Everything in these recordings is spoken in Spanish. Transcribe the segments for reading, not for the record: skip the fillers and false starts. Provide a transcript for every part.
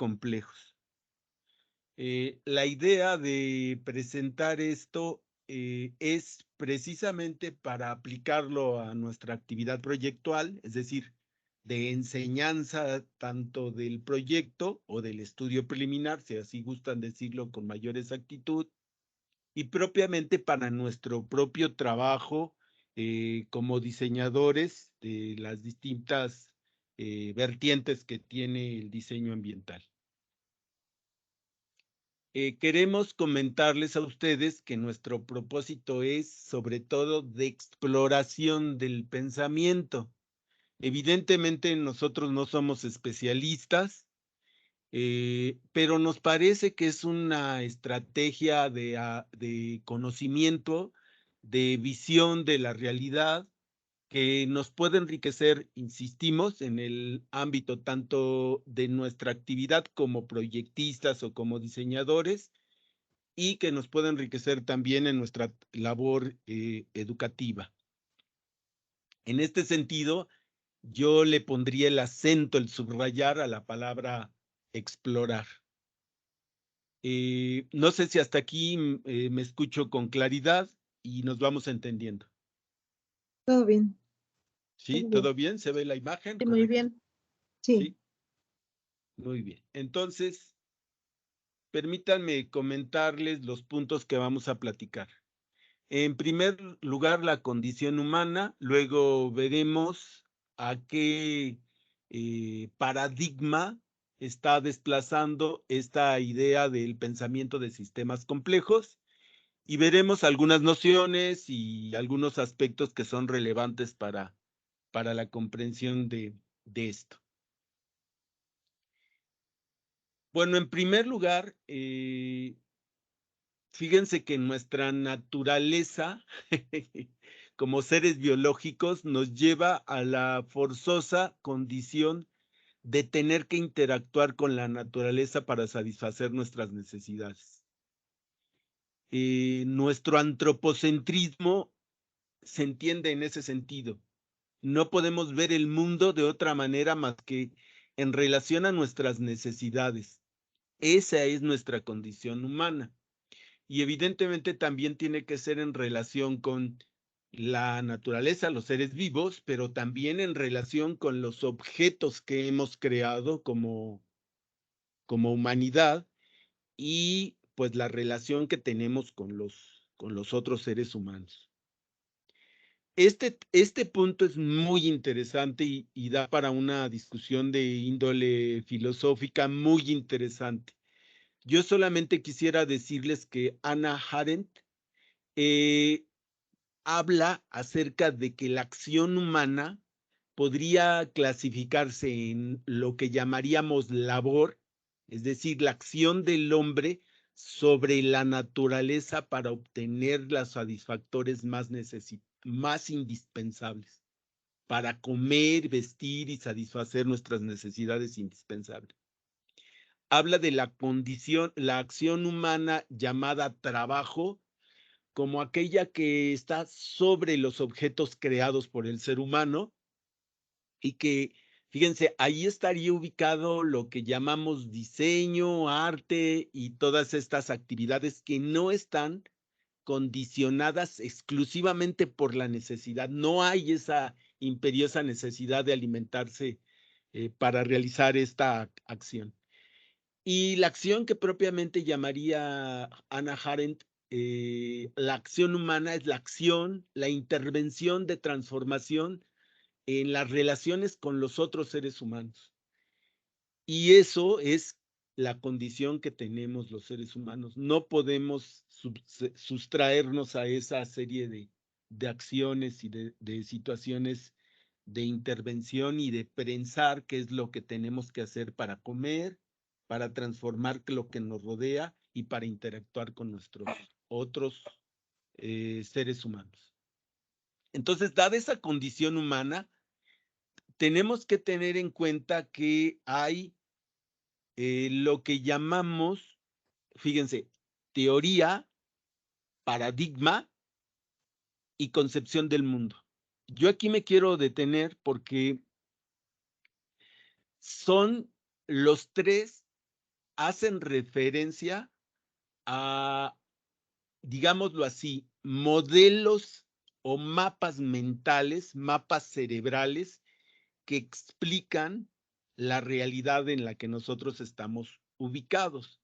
complejos. La idea de presentar esto es precisamente para aplicarlo a nuestra actividad proyectual, es decir, de enseñanza tanto del proyecto o del estudio preliminar, si así gustan decirlo con mayor exactitud, y propiamente para nuestro propio trabajo como diseñadores de las distintas vertientes que tiene el diseño ambiental. Queremos comentarles a ustedes que nuestro propósito es sobre todo de exploración del pensamiento. Evidentemente nosotros no somos especialistas, pero nos parece que es una estrategia de conocimiento, de visión de la realidad, que nos puede enriquecer, insistimos, en el ámbito tanto de nuestra actividad como proyectistas o como diseñadores, y que nos puede enriquecer también en nuestra labor educativa. En este sentido, yo le pondría el acento, el subrayar a la palabra explorar. No sé si hasta aquí me escucho con claridad y nos vamos entendiendo. Todo bien, ¿Sí? todo bien. ¿Todo bien? ¿Se ve la imagen? Sí, muy Correcto. bien. Sí. ¿Sí? Muy bien. Entonces, permítanme comentarles los puntos que vamos a platicar. En primer lugar, la condición humana, luego veremos a qué paradigma está desplazando esta idea del pensamiento de sistemas complejos y veremos algunas nociones y algunos aspectos que son relevantes para la comprensión de esto. Bueno, en primer lugar, fíjense que nuestra naturaleza como seres biológicos nos lleva a la forzosa condición de tener que interactuar con la naturaleza para satisfacer nuestras necesidades. Nuestro antropocentrismo se entiende en ese sentido. No podemos ver el mundo de otra manera más que en relación a nuestras necesidades. Esa es nuestra condición humana. Y evidentemente también tiene que ser en relación con la naturaleza, los seres vivos, pero también en relación con los objetos que hemos creado como humanidad y pues la relación que tenemos con los otros seres humanos. Este punto es muy interesante y da para una discusión de índole filosófica muy interesante. Yo solamente quisiera decirles que Hannah Arendt eh, habla acerca de que la acción humana podría clasificarse en lo que llamaríamos labor, es decir, la acción del hombre sobre la naturaleza para obtener los satisfactores más indispensables, para comer, vestir y satisfacer nuestras necesidades indispensables. Habla de la condición, la acción humana llamada trabajo, como aquella que está sobre los objetos creados por el ser humano y que, fíjense, ahí estaría ubicado lo que llamamos diseño, arte y todas estas actividades que no están condicionadas exclusivamente por la necesidad. No hay esa imperiosa necesidad de alimentarse para realizar esta acción. Y la acción que propiamente llamaría Hannah Arendt, la acción humana es la acción, la intervención de transformación en las relaciones con los otros seres humanos. Y eso es la condición que tenemos los seres humanos. No podemos sustraernos a esa serie de acciones y de situaciones de intervención y de pensar qué es lo que tenemos que hacer para comer, para transformar lo que nos rodea y para interactuar con nuestros otros seres humanos. Entonces, dada esa condición humana, tenemos que tener en cuenta que hay lo que llamamos, fíjense, teoría, paradigma y concepción del mundo. Yo aquí me quiero detener porque son los tres hacen referencia a, digámoslo así, modelos o mapas mentales, mapas cerebrales que explican la realidad en la que nosotros estamos ubicados.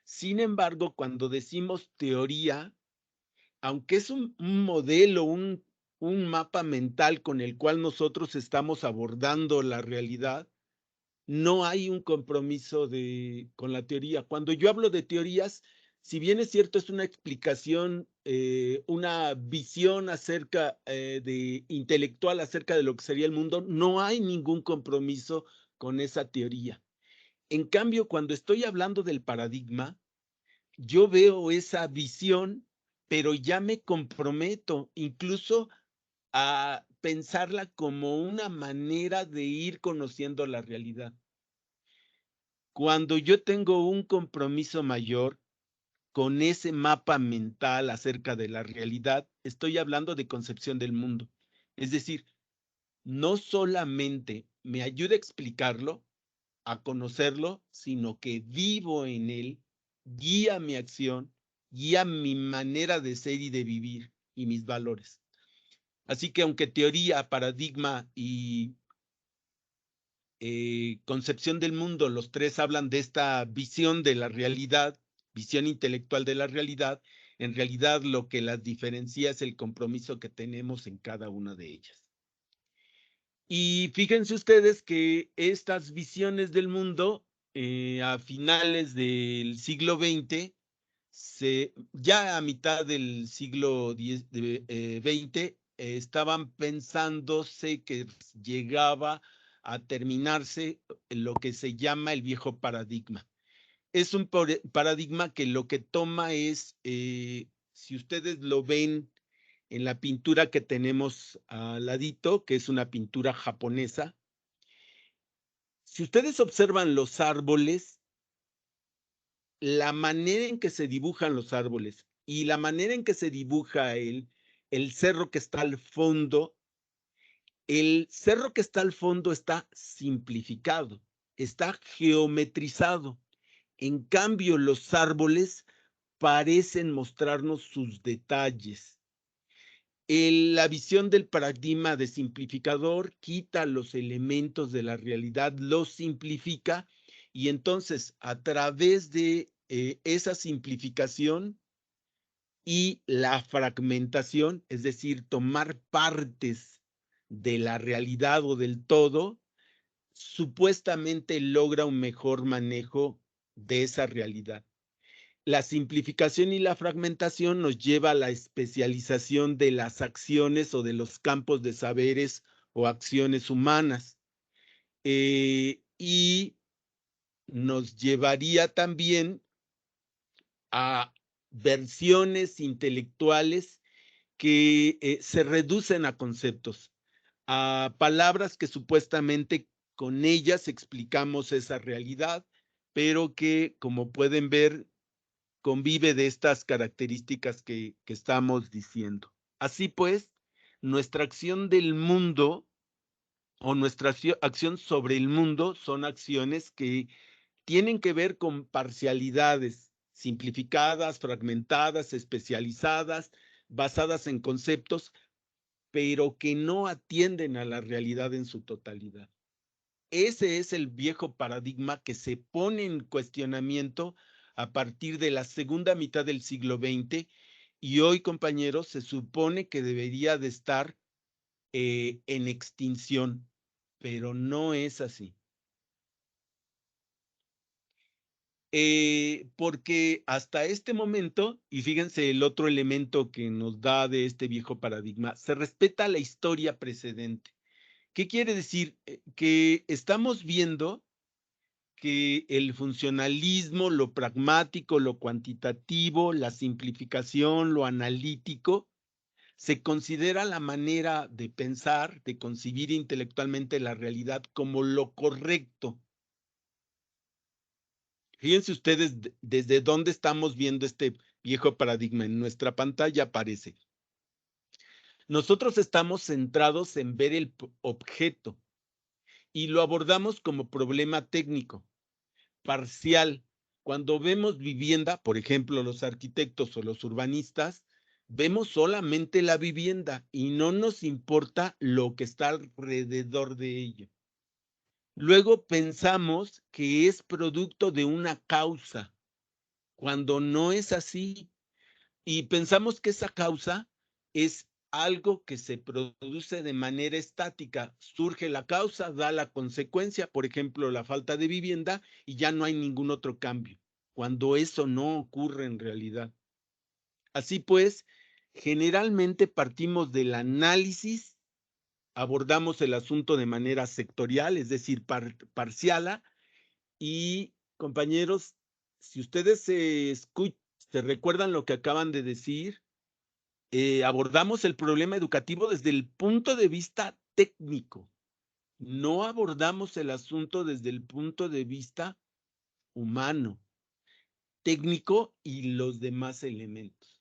Sin embargo, cuando decimos teoría, aunque es un modelo, un mapa mental con el cual nosotros estamos abordando la realidad, no hay un compromiso con la teoría. Cuando yo hablo de teorías, si bien es cierto, es una explicación, una visión acerca de intelectual acerca de lo que sería el mundo, no hay ningún compromiso con esa teoría. En cambio, cuando estoy hablando del paradigma, yo veo esa visión, pero ya me comprometo incluso a pensarla como una manera de ir conociendo la realidad. Cuando yo tengo un compromiso mayor con ese mapa mental acerca de la realidad, estoy hablando de concepción del mundo. Es decir, no solamente me ayuda a explicarlo, a conocerlo, sino que vivo en él, guía mi acción, guía mi manera de ser y de vivir y mis valores. Así que aunque teoría, paradigma y concepción del mundo, los tres hablan de esta visión de la realidad, visión intelectual de la realidad, en realidad lo que las diferencia es el compromiso que tenemos en cada una de ellas. Y fíjense ustedes que estas visiones del mundo a finales del siglo XX, ya a mitad del siglo XX, estaban pensándose que llegaba a terminarse lo que se llama el viejo paradigma. Es un paradigma que lo que toma es, si ustedes lo ven en la pintura que tenemos al ladito, que es una pintura japonesa, si ustedes observan los árboles, la manera en que se dibujan los árboles y la manera en que se dibuja el cerro que está al fondo, el cerro que está al fondo está simplificado, está geometrizado. En cambio, los árboles parecen mostrarnos sus detalles. La visión del paradigma de simplificador quita los elementos de la realidad, los simplifica y entonces a través de esa simplificación y la fragmentación, es decir, tomar partes de la realidad o del todo, supuestamente logra un mejor manejo de esa realidad. La simplificación y la fragmentación nos lleva a la especialización de las acciones o de los campos de saberes o acciones humanas. Y nos llevaría también a versiones intelectuales que se reducen a conceptos, a palabras que supuestamente con ellas explicamos esa realidad, pero que, como pueden ver, convive de estas características que estamos diciendo. Así pues, nuestra acción del mundo o nuestra acción sobre el mundo son acciones que tienen que ver con parcialidades simplificadas, fragmentadas, especializadas, basadas en conceptos, pero que no atienden a la realidad en su totalidad. Ese es el viejo paradigma que se pone en cuestionamiento a partir de la segunda mitad del siglo XX y hoy, compañeros, se supone que debería de estar en extinción, pero no es así. Porque hasta este momento, y fíjense el otro elemento que nos da de este viejo paradigma, se respeta la historia precedente. ¿Qué quiere decir? Que estamos viendo que el funcionalismo, lo pragmático, lo cuantitativo, la simplificación, lo analítico, se considera la manera de pensar, de concebir intelectualmente la realidad como lo correcto. Fíjense ustedes desde dónde estamos viendo este viejo paradigma. En nuestra pantalla aparece. Nosotros estamos centrados en ver el objeto y lo abordamos como problema técnico. parcial. Cuando vemos vivienda, por ejemplo, los arquitectos o los urbanistas, vemos solamente la vivienda y no nos importa lo que está alrededor de ello. Luego pensamos que es producto de una causa, cuando no es así. Y pensamos que esa causa es algo que se produce de manera estática. Surge la causa, da la consecuencia, por ejemplo, la falta de vivienda, y ya no hay ningún otro cambio, cuando eso no ocurre en realidad. Así pues, generalmente partimos del análisis, abordamos el asunto de manera sectorial, es decir, parcial, y compañeros, si ustedes se recuerdan lo que acaban de decir, abordamos el problema educativo desde el punto de vista técnico. No abordamos el asunto desde el punto de vista humano, técnico y los demás elementos.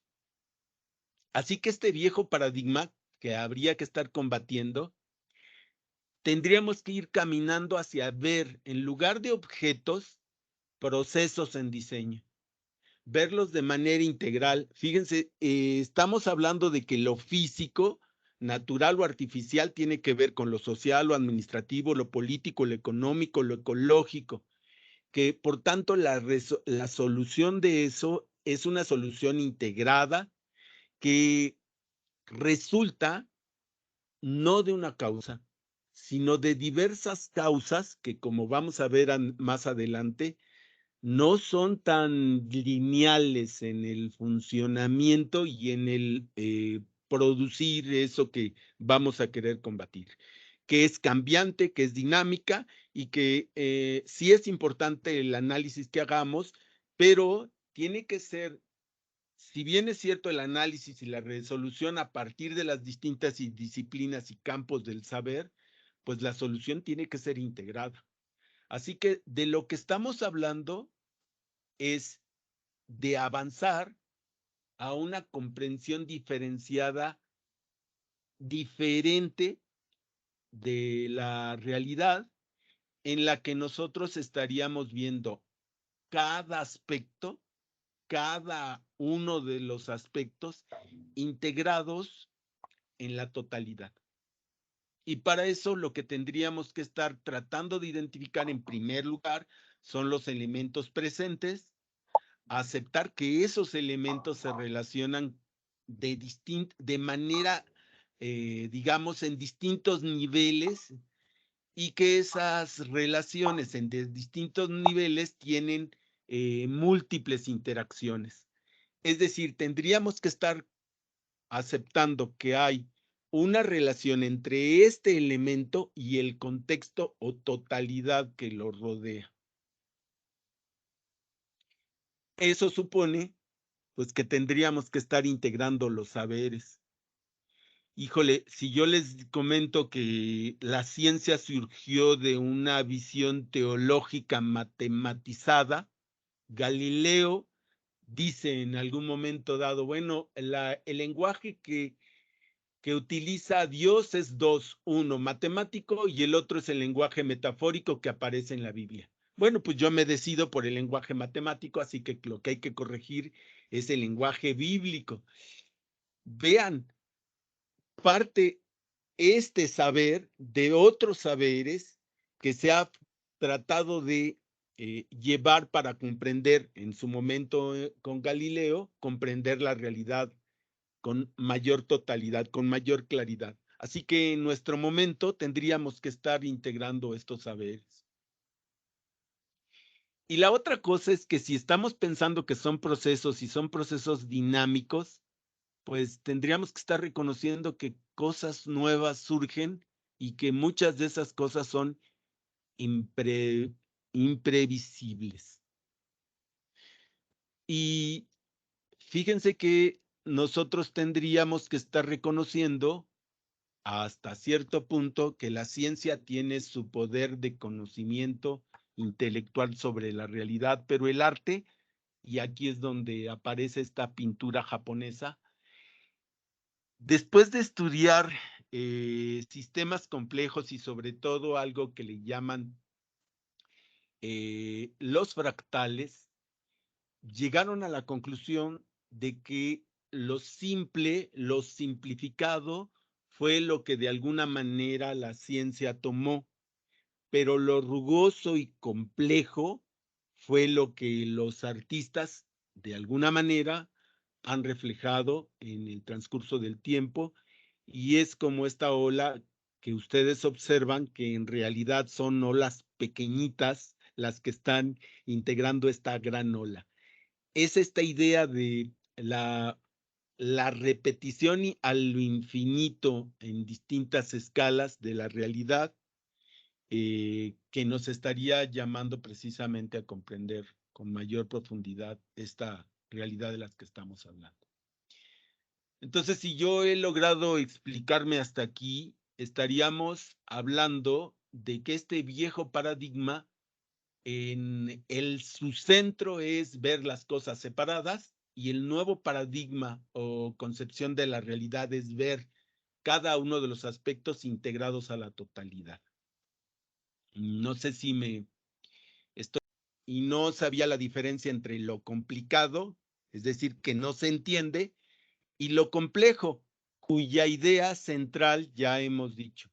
Así que este viejo paradigma que habría que estar combatiendo, tendríamos que ir caminando hacia ver, en lugar de objetos, procesos en diseño. Verlos de manera integral. Fíjense, estamos hablando de que lo físico, natural o artificial, tiene que ver con lo social, lo administrativo, lo político, lo económico, lo ecológico, que por tanto la solución de eso es una solución integrada que resulta no de una causa, sino de diversas causas que, como vamos a ver más adelante, no son tan lineales en el funcionamiento y en el producir eso que vamos a querer combatir, que es cambiante, que es dinámica y que sí es importante el análisis que hagamos, pero tiene que ser, si bien es cierto el análisis y la resolución a partir de las distintas disciplinas y campos del saber, pues la solución tiene que ser integrada. Así que de lo que estamos hablando es de avanzar a una comprensión diferenciada, diferente de la realidad, en la que nosotros estaríamos viendo cada aspecto, cada uno de los aspectos integrados en la totalidad. Y para eso lo que tendríamos que estar tratando de identificar en primer lugar son los elementos presentes, aceptar que esos elementos se relacionan de manera, digamos, en distintos niveles, y que esas relaciones en distintos niveles tienen múltiples interacciones. Es decir, tendríamos que estar aceptando que hay una relación entre este elemento y el contexto o totalidad que lo rodea. Eso supone pues que tendríamos que estar integrando los saberes. Híjole, si yo les comento que la ciencia surgió de una visión teológica matematizada, Galileo dice en algún momento dado, bueno, el lenguaje que utiliza Dios es dos, uno matemático y el otro es el lenguaje metafórico que aparece en la Biblia. Bueno, pues yo me decido por el lenguaje matemático, así que lo que hay que corregir es el lenguaje bíblico. Vean, parte este saber de otros saberes que se ha tratado de llevar para comprender en su momento con Galileo, comprender la realidad con mayor totalidad, con mayor claridad. Así que en nuestro momento tendríamos que estar integrando estos saberes. Y la otra cosa es que si estamos pensando que son procesos y son procesos dinámicos, pues tendríamos que estar reconociendo que cosas nuevas surgen y que muchas de esas cosas son imprevisibles. Y fíjense que nosotros tendríamos que estar reconociendo hasta cierto punto que la ciencia tiene su poder de conocimiento intelectual sobre la realidad, pero el arte, y aquí es donde aparece esta pintura japonesa, después de estudiar sistemas complejos y sobre todo algo que le llaman los fractales llegaron a la conclusión de que lo simple, lo simplificado, fue lo que de alguna manera la ciencia tomó, pero lo rugoso y complejo fue lo que los artistas, de alguna manera, han reflejado en el transcurso del tiempo, y es como esta ola que ustedes observan, que en realidad son olas pequeñitas las que están integrando esta gran ola. Es esta idea de la repetición y a lo infinito en distintas escalas de la realidad, que nos estaría llamando precisamente a comprender con mayor profundidad esta realidad de las que estamos hablando. Entonces, si yo he logrado explicarme hasta aquí, estaríamos hablando de que este viejo paradigma, su centro es ver las cosas separadas, y el nuevo paradigma o concepción de la realidad es ver cada uno de los aspectos integrados a la totalidad. No sé si me estoy... Y no sabía la diferencia entre lo complicado, es decir, que no se entiende, y lo complejo, cuya idea central ya hemos dicho.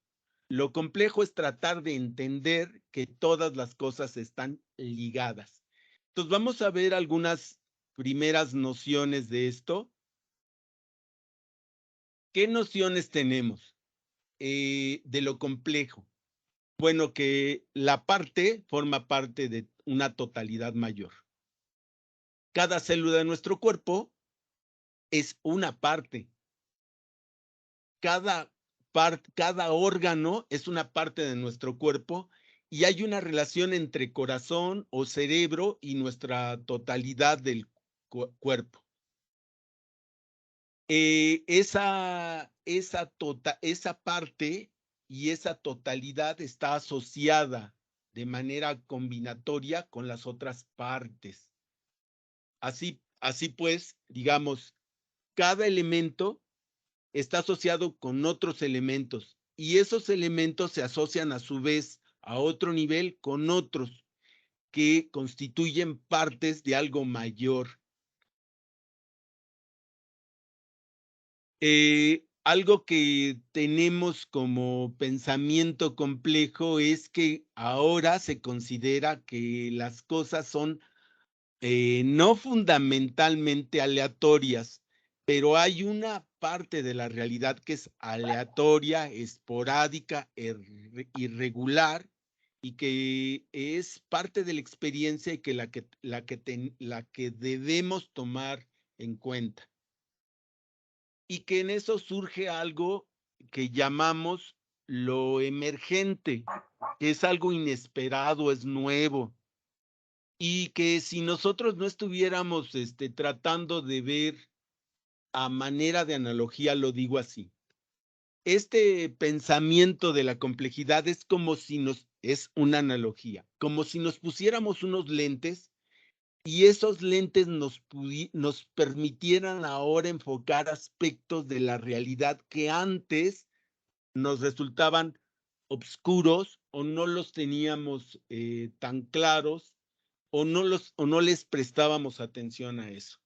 Lo complejo es tratar de entender que todas las cosas están ligadas. Entonces vamos a ver algunas primeras nociones de esto. ¿Qué nociones tenemos de lo complejo? Bueno, que la parte forma parte de una totalidad mayor. Cada célula de nuestro cuerpo es una parte. Cada órgano es una parte de nuestro cuerpo, y hay una relación entre corazón o cerebro y nuestra totalidad del cuerpo. Esa parte y esa totalidad está asociada de manera combinatoria con las otras partes. Así pues, digamos, cada elemento está asociado con otros elementos, y esos elementos se asocian a su vez a otro nivel con otros que constituyen partes de algo mayor. Algo que tenemos como pensamiento complejo es que ahora se considera que las cosas son no fundamentalmente aleatorias, pero hay una parte de la realidad que es aleatoria, esporádica, irregular, y que es parte de la experiencia, y que la que debemos tomar en cuenta. Y que en eso surge algo que llamamos lo emergente, que es algo inesperado, es nuevo, y que si nosotros no estuviéramos tratando de ver a manera de analogía, lo digo así, este pensamiento de la complejidad es como si es una analogía, como si nos pusiéramos unos lentes, y esos lentes nos permitieran ahora enfocar aspectos de la realidad que antes nos resultaban obscuros, o no los teníamos tan claros, o no les prestábamos atención a eso.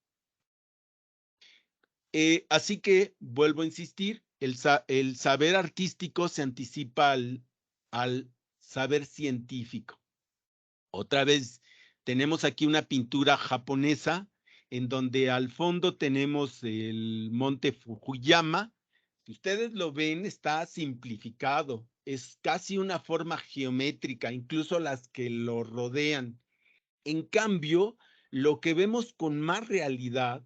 Así que, vuelvo a insistir, el saber artístico se anticipa al saber científico. Otra vez, tenemos aquí una pintura japonesa en donde al fondo tenemos el monte Fukuyama. Si ustedes lo ven, está simplificado. Es casi una forma geométrica, incluso las que lo rodean. En cambio, lo que vemos con más realidad,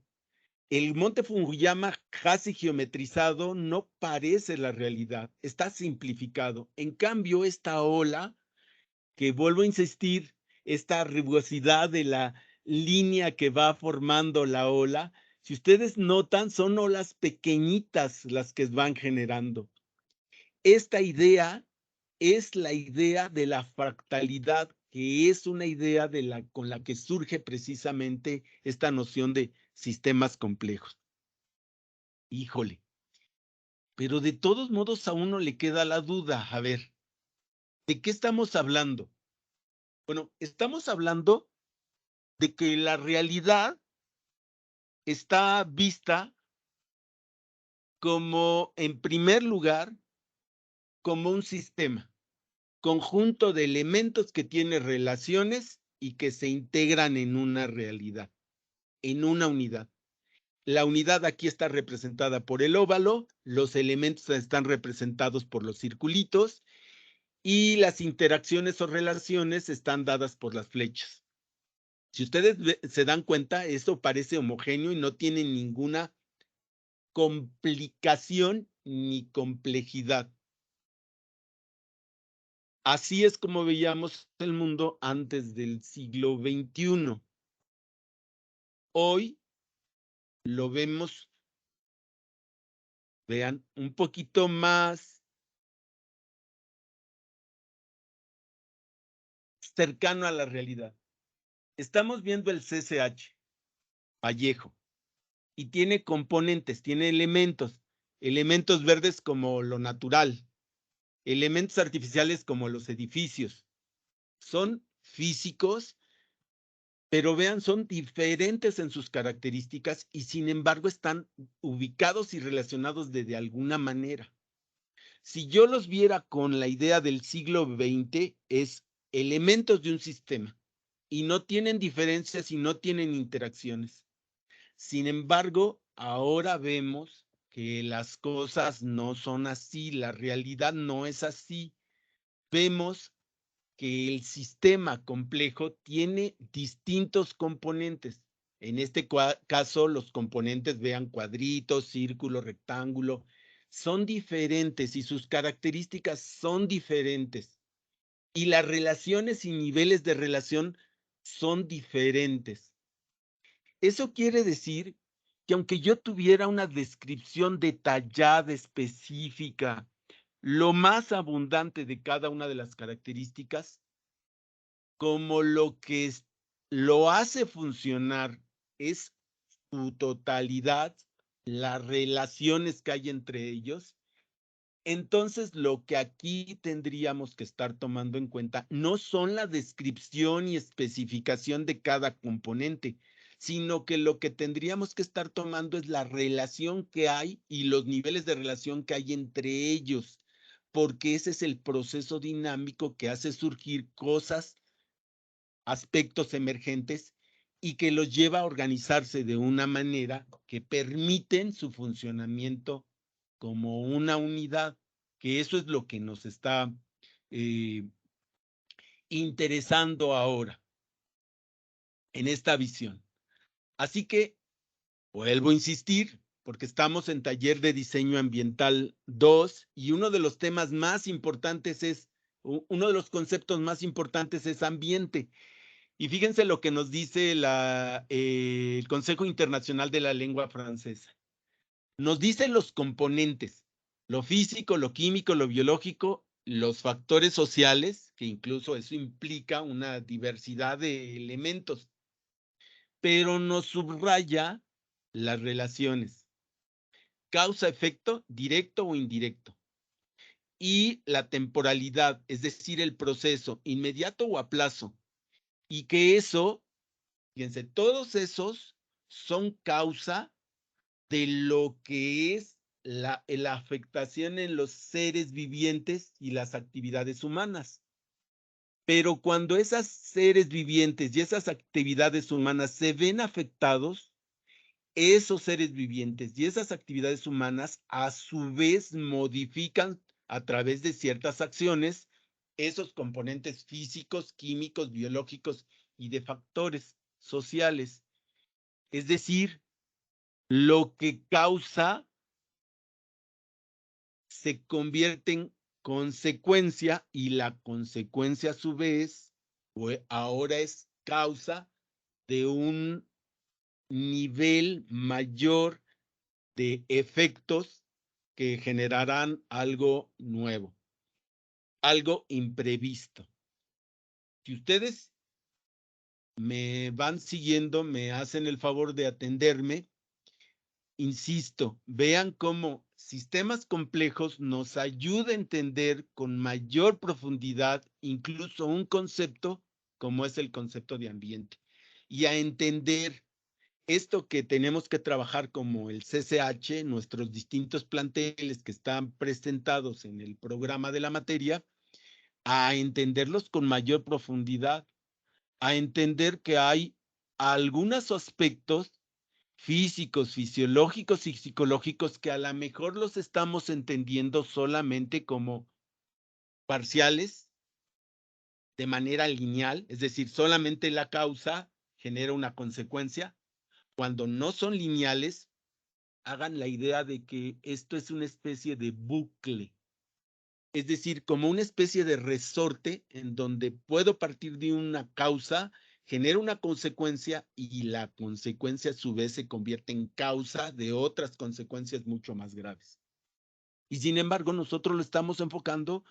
el monte Fukuyama casi geometrizado, no parece la realidad, está simplificado. En cambio, esta ola, que vuelvo a insistir, esta rugosidad de la línea que va formando la ola, si ustedes notan, son olas pequeñitas las que van generando. Esta idea es la idea de la fractalidad, que es una idea con la que surge precisamente esta noción de sistemas complejos. Híjole, pero de todos modos a uno le queda la duda, a ver, ¿de qué estamos hablando? Bueno, estamos hablando de que la realidad está vista como, en primer lugar, como un sistema, conjunto de elementos que tiene relaciones y que se integran en una realidad, en una unidad. La unidad aquí está representada por el óvalo, los elementos están representados por los circulitos y las interacciones o relaciones están dadas por las flechas. Si ustedes se dan cuenta, esto parece homogéneo y no tiene ninguna complicación ni complejidad. Así es como veíamos el mundo antes del siglo XXI. Hoy lo vemos, vean, un poquito más cercano a la realidad. Estamos viendo el CCH, Vallejo, y tiene componentes, tiene elementos, elementos verdes como lo natural, elementos artificiales como los edificios. Son físicos, pero vean, son diferentes en sus características y sin embargo están ubicados y relacionados de alguna manera. Si yo los viera con la idea del siglo XX, es elementos de un sistema y no tienen diferencias y no tienen interacciones. Sin embargo, ahora vemos que las cosas no son así, la realidad no es así. Vemos que el sistema complejo tiene distintos componentes. En este caso, los componentes, vean, cuadrito, círculo, rectángulo, son diferentes y sus características son diferentes. Y las relaciones y niveles de relación son diferentes. Eso quiere decir que aunque yo tuviera una descripción detallada, específica, lo más abundante de cada una de las características, como lo que lo hace funcionar es su totalidad, las relaciones que hay entre ellos, entonces lo que aquí tendríamos que estar tomando en cuenta no son la descripción y especificación de cada componente, sino que lo que tendríamos que estar tomando es la relación que hay y los niveles de relación que hay entre ellos, porque ese es el proceso dinámico que hace surgir cosas, aspectos emergentes y que los lleva a organizarse de una manera que permiten su funcionamiento como una unidad, que eso es lo que nos está interesando ahora en esta visión. Así que vuelvo a insistir, porque estamos en taller de diseño ambiental 2 y uno de los temas más importantes es, uno de los conceptos más importantes es ambiente. Y fíjense lo que nos dice el Consejo Internacional de la Lengua Francesa. Nos dice los componentes, lo físico, lo químico, lo biológico, los factores sociales, que incluso eso implica una diversidad de elementos, pero nos subraya las relaciones, causa-efecto, directo o indirecto, y la temporalidad, es decir, el proceso, inmediato o a plazo, y que eso, fíjense, todos esos son causa de lo que es la afectación en los seres vivientes y las actividades humanas. Pero cuando esos seres vivientes y esas actividades humanas se ven afectados, esos seres vivientes y esas actividades humanas a su vez modifican a través de ciertas acciones esos componentes físicos, químicos, biológicos y de factores sociales. Es decir, lo que causa se convierte en consecuencia y la consecuencia a su vez ahora es causa de un nivel mayor de efectos que generarán algo nuevo, algo imprevisto. Si ustedes me van siguiendo, me hacen el favor de atenderme, insisto, vean cómo sistemas complejos nos ayuda a entender con mayor profundidad incluso un concepto como es el concepto de ambiente, y a entender esto que tenemos que trabajar como el CCH, nuestros distintos planteles que están presentados en el programa de la materia, a entenderlos con mayor profundidad, a entender que hay algunos aspectos físicos, fisiológicos y psicológicos que a lo mejor los estamos entendiendo solamente como parciales, de manera lineal, es decir, solamente la causa genera una consecuencia. Cuando no son lineales, hagan la idea de que esto es una especie de bucle, es decir, como una especie de resorte en donde puedo partir de una causa, genera una consecuencia y la consecuencia a su vez se convierte en causa de otras consecuencias mucho más graves. Y sin embargo, nosotros lo estamos enfocando